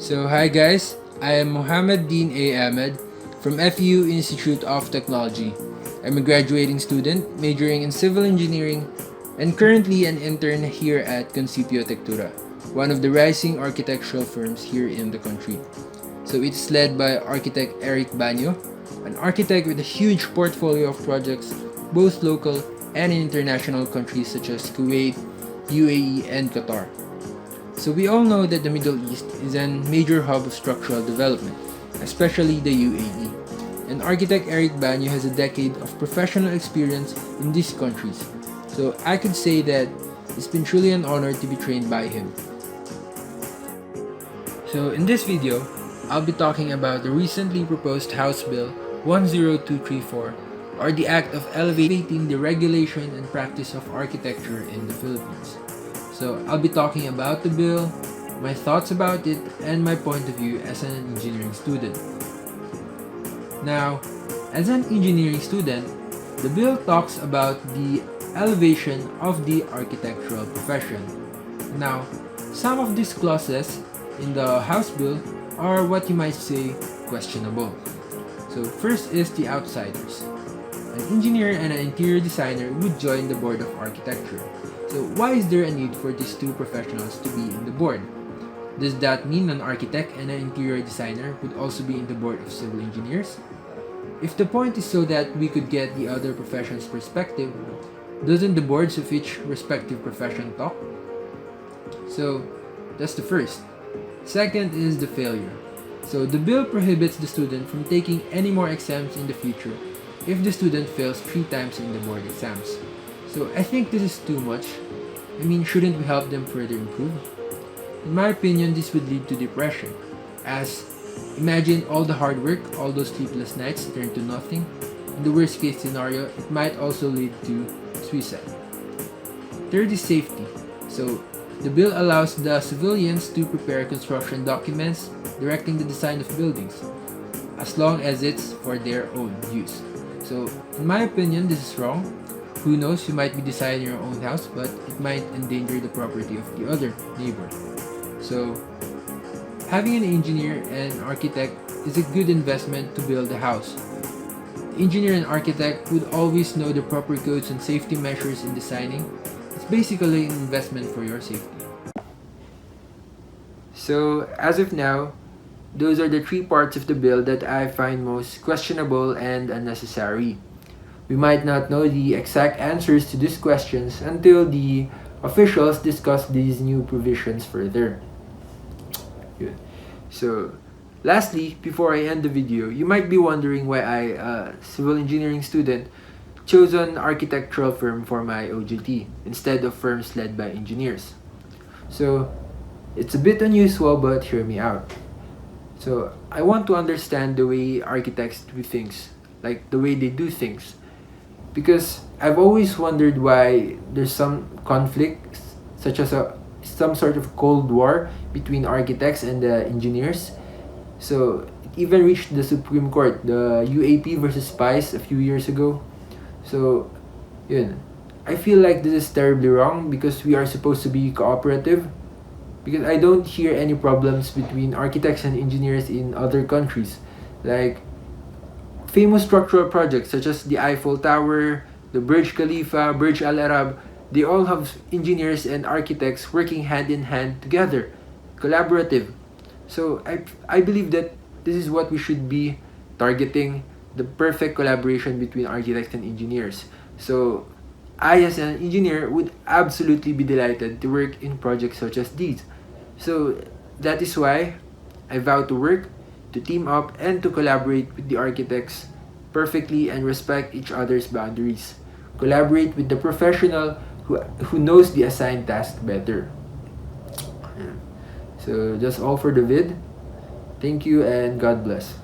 Hi guys, I am Mohammed Dean A. Ahmed from FU Institute of Technology. I'm a graduating student majoring in civil engineering and currently an intern here at Concipio Tectura, one of the rising architectural firms here in the country. It's led by architect Eric Banyo, an architect with a huge portfolio of projects, both local and in international countries such as Kuwait, UAE, and Qatar. We all know that the Middle East is a major hub of structural development, especially the UAE. And architect Eric Banyo has a decade of professional experience in these countries. I could say that it's been truly an honor to be trained by him. In this video, I'll be talking about the recently proposed House Bill 10234, or the act of elevating the regulation and practice of architecture in the Philippines. I'll be talking about the bill, my thoughts about it, and my point of view as an engineering student. Now, as an engineering student, the bill talks about the elevation of the architectural profession. Now, some of these clauses in the House bill are what you might say questionable. First is the outsiders. An engineer and an interior designer would join the Board of Architecture. Why is there a need for these two professionals to be in the board? Does that mean an architect and an interior designer would also be in the Board of Civil Engineers? If the point is so that we could get the other profession's perspective, doesn't the boards of each respective profession talk? That's the first. Second is the failure. The bill prohibits the student from taking any more exams in the future if the student fails 3 times in the board exams. I think this is too much. Shouldn't we help them further improve? In my opinion, this would lead to depression, as imagine all the hard work, all those sleepless nights turn to nothing. In the worst case scenario, it might also lead to suicide. Third is safety. The bill allows the civilians to prepare construction documents directing the design of buildings, as long as it's for their own use. In my opinion, this is wrong. Who knows, you might be designing your own house, but it might endanger the property of the other neighbor. Having an engineer and architect is a good investment to build a house. The engineer and architect would always know the proper codes and safety measures in designing. It's basically an investment for your safety. As of now, those are the 3 parts of the bill that I find most questionable and unnecessary. We might not know the exact answers to these questions until the officials discuss these new provisions further. Good. Lastly, before I end the video, you might be wondering why I, a civil engineering student, chose an architectural firm for my OJT instead of firms led by engineers. It's a bit unusual, but hear me out. I want to understand the way architects do things, like the way they do things. Because I've always wondered why there's some conflict, such as some sort of cold war between architects and the engineers. It even reached the Supreme Court, the UAP versus SPICE a few years ago. I feel like this is terribly wrong because we are supposed to be cooperative. Because I don't hear any problems between architects and engineers in other countries. Like famous structural projects such as the Eiffel Tower, the Burj Khalifa, Burj Al Arab, they all have engineers and architects working hand in hand together, collaborative. I believe that this is what we should be targeting, the perfect collaboration between architects and engineers. I as an engineer would absolutely be delighted to work in projects such as these. That is why I vow to work, to team up, and to collaborate with the architects perfectly and respect each other's boundaries. Collaborate with the professional who knows the assigned task better. That's all for the vid. Thank you and God bless.